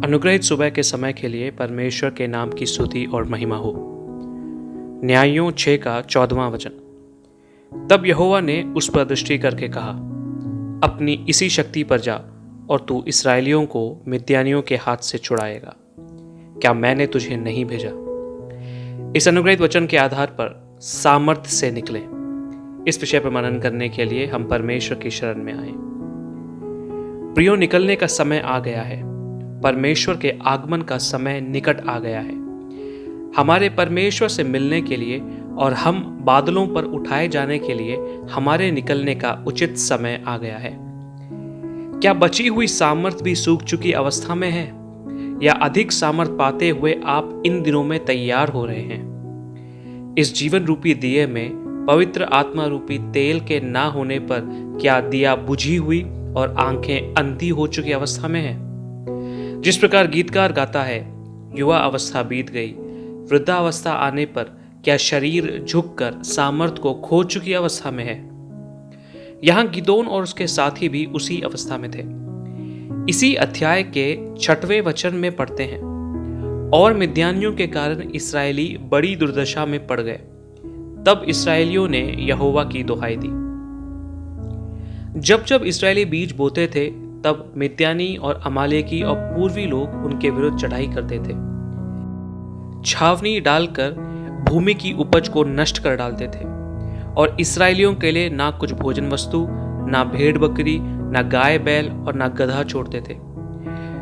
अनुग्रहित सुबह के समय के लिए परमेश्वर के नाम की स्तुति और महिमा हो। न्यायों 6 का 14वां वचन। तब यहोवा ने उस पर दृष्टि करके कहा, अपनी इसी शक्ति पर जा और तू इसराइलियों को मिद्यानियों के हाथ से छुड़ाएगा। क्या मैंने तुझे नहीं भेजा? इस अनुग्रहित वचन के आधार पर सामर्थ्य से निकले, इस विषय पर मनन करने के लिए हम परमेश्वर की शरण में आए। प्रियो, निकलने का समय आ गया है। परमेश्वर के आगमन का समय निकट आ गया है। हमारे परमेश्वर से मिलने के लिए और हम बादलों पर उठाए जाने के लिए हमारे निकलने का उचित समय आ गया है। क्या बची हुई सामर्थ्य भी सूख चुकी अवस्था में है, या अधिक सामर्थ्य पाते हुए आप इन दिनों में तैयार हो रहे हैं? इस जीवन रूपी दिए में पवित्र आत्मा रूपी तेल के ना होने पर क्या दिया बुझी हुई और आंखें अंधी हो चुकी अवस्था में है? जिस प्रकार गीतकार गाता है, युवा अवस्था बीत गई, वृद्धावस्था आने पर क्या शरीर झुककर सामर्थ्य को खो चुकी अवस्था में है? यहां गिदोन और उसके साथी भी उसी अवस्था में थे। इसी अध्याय के 6वें वचन में पढ़ते हैं, और मिद्यानियों के कारण इस्राएली बड़ी दुर्दशा में पड़ गए। तब इस्राएलियों ने यहोवा की दुहाई दी। जब जब इस्राएली बीज बोते थे, तब मिद्यानी और अमालेकी और पूर्वी लोग उनके विरुद्ध चढ़ाई करते थे। छावनी डालकर भूमि की उपज को नष्ट कर डालते थे, और इस्राएलियों के लिए ना कुछ भोजन वस्तु, ना भेड़ बकरी, ना गाय बैल और ना गधा छोड़ते थे,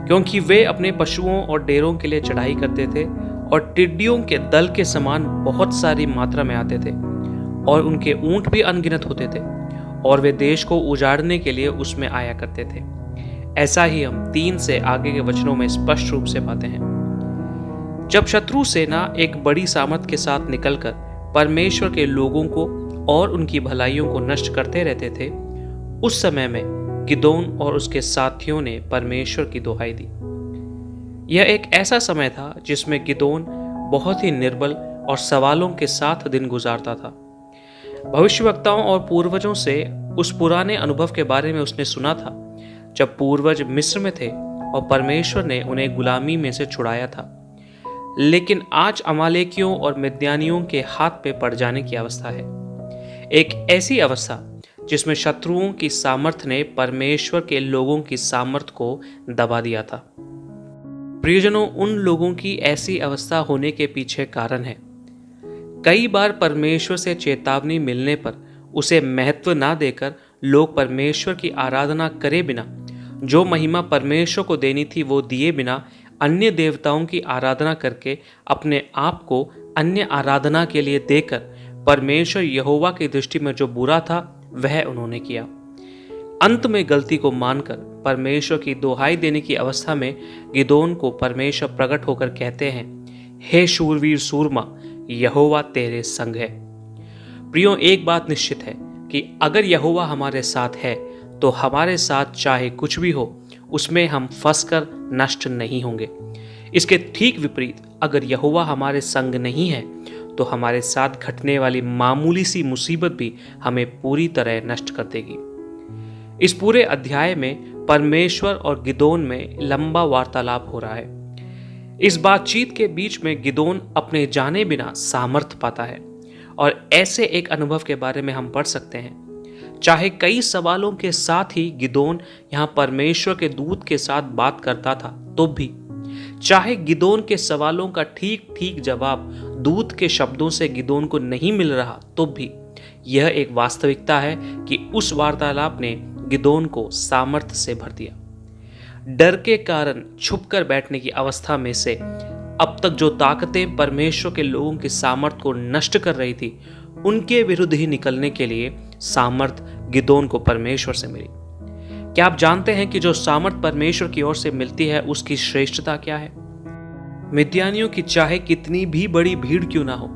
क्योंकि वे अपने पशुओं और डेरों के लिए चढ़ाई करते थे, और टिड्डियों के दल के समान बहुत सारी मात्रा में आते थे, और उनके ऊंट भी अनगिनत होते थे, और वे देश को उजाड़ने के लिए उसमें आया करते थे। ऐसा ही हम 3 से आगे के वचनों में स्पष्ट रूप से पाते हैं। जब शत्रु सेना एक बड़ी सामर्थ के साथ निकलकर परमेश्वर के लोगों को और उनकी भलाइयों को नष्ट करते रहते थे, उस समय में गिदोन और उसके साथियों ने परमेश्वर की दुहाई दी। यह एक ऐसा समय था जिसमें गिदोन बहुत ही निर्बल और सवालों के साथ दिन गुजारता था। भविष्यवक्ताओं और पूर्वजों से उस पुराने अनुभव के बारे में उसने सुना था, जब पूर्वज मिस्र में थे और परमेश्वर ने उन्हें गुलामी में से छुड़ाया था। लेकिन आज अमालेकियों और मिद्यानियों के हाथ पे पड़ जाने की अवस्था है। एक ऐसी अवस्था जिसमें शत्रुओं की सामर्थ्य ने परमेश्वर के लोगों की सामर्थ्य को दबा दिया था। प्रियजनों, उन लोगों की ऐसी अवस्था होने के पीछे कारण है। कई बार परमेश्वर से चेतावनी मिलने पर उसे महत्व ना देकर लोग परमेश्वर की आराधना करे बिना, जो महिमा परमेश्वर को देनी थी वो दिए बिना, अन्य देवताओं की आराधना करके अपने आप को अन्य आराधना के लिए देकर परमेश्वर यहोवा की दृष्टि में जो बुरा था वह उन्होंने किया। अंत में गलती को मानकर परमेश्वर की दुहाई देने की अवस्था में गिदोन को परमेश्वर प्रकट होकर कहते हैं, हे शूरवीर सूरमा, यहोवा तेरे संग है। प्रियो, एक बात निश्चित है कि अगर यहोवा हमारे साथ है तो हमारे साथ चाहे कुछ भी हो, उसमें हम फंसकर नष्ट नहीं होंगे। इसके ठीक विपरीत, अगर यहोवा हमारे संग नहीं है तो हमारे साथ घटने वाली मामूली सी मुसीबत भी हमें पूरी तरह नष्ट कर देगी। इस पूरे अध्याय में परमेश्वर और गिदोन में लंबा वार्तालाप हो रहा है। इस बातचीत के बीच में गिदोन अपने जाने बिना सामर्थ पाता है, और ऐसे एक अनुभव के बारे में हम पढ़ सकते हैं। चाहे कई सवालों के साथ ही गिदोन यहां परमेश्वर के दूत के साथ बात करता था, तो भी चाहे गिदोन के सवालों का ठीक ठीक जवाब दूत के शब्दों से गिदोन को नहीं मिल रहा, तो भी यह एक वास्तविकता है कि उस वार्तालाप ने गिदोन को सामर्थ्य से भर दिया। डर के कारण छुपकर बैठने की अवस्था में से अब तक जो ताकतें परमेश्वर के लोगों की सामर्थ्य को नष्ट कर रही थी, उनके विरुद्ध ही निकलने के लिए सामर्थ्य गिदोन को परमेश्वर से मिली। क्या आप जानते हैं कि जो सामर्थ्य परमेश्वर की ओर से मिलती है उसकी श्रेष्ठता क्या है? मिद्यानियों की चाहे कितनी भी बड़ी भीड़ क्यों ना हो,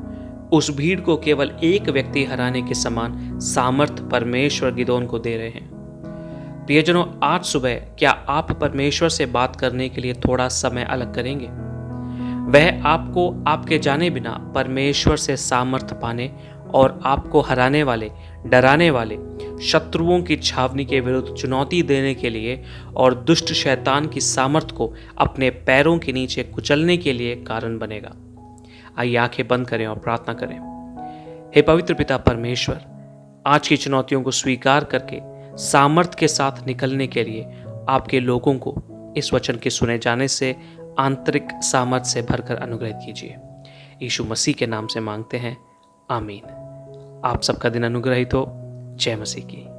उस भीड़ को केवल एक व्यक्ति हराने के समान सामर्थ्य परमेश्वर गिदोन को दे रहे हैं। प्रियजनों, आज सुबह क्या आप परमेश्वर से बात करने के लिए थोड़ा समय अलग करेंगे? वह आपको आपके जाने बिना परमेश्वर से सामर्थ्य पाने और आपको हराने वाले, डराने वाले शत्रुओं की छावनी के विरुद्ध चुनौती देने के लिए और दुष्ट शैतान की सामर्थ को अपने पैरों के नीचे कुचलने के लिए कारण बनेगा। आइए आंखें बंद करें और प्रार्थना करें। हे पवित्र पिता परमेश्वर, आज की चुनौतियों को स्वीकार करके सामर्थ्य के साथ निकलने के लिए आपके लोगों को इस वचन के सुने जाने से आंतरिक सामर्थ्य से भरकर अनुग्रहित कीजिए। यीशु मसीह के नाम से मांगते हैं, आमीन। आप सबका दिन अनुग्रहित हो। जय मसीह की।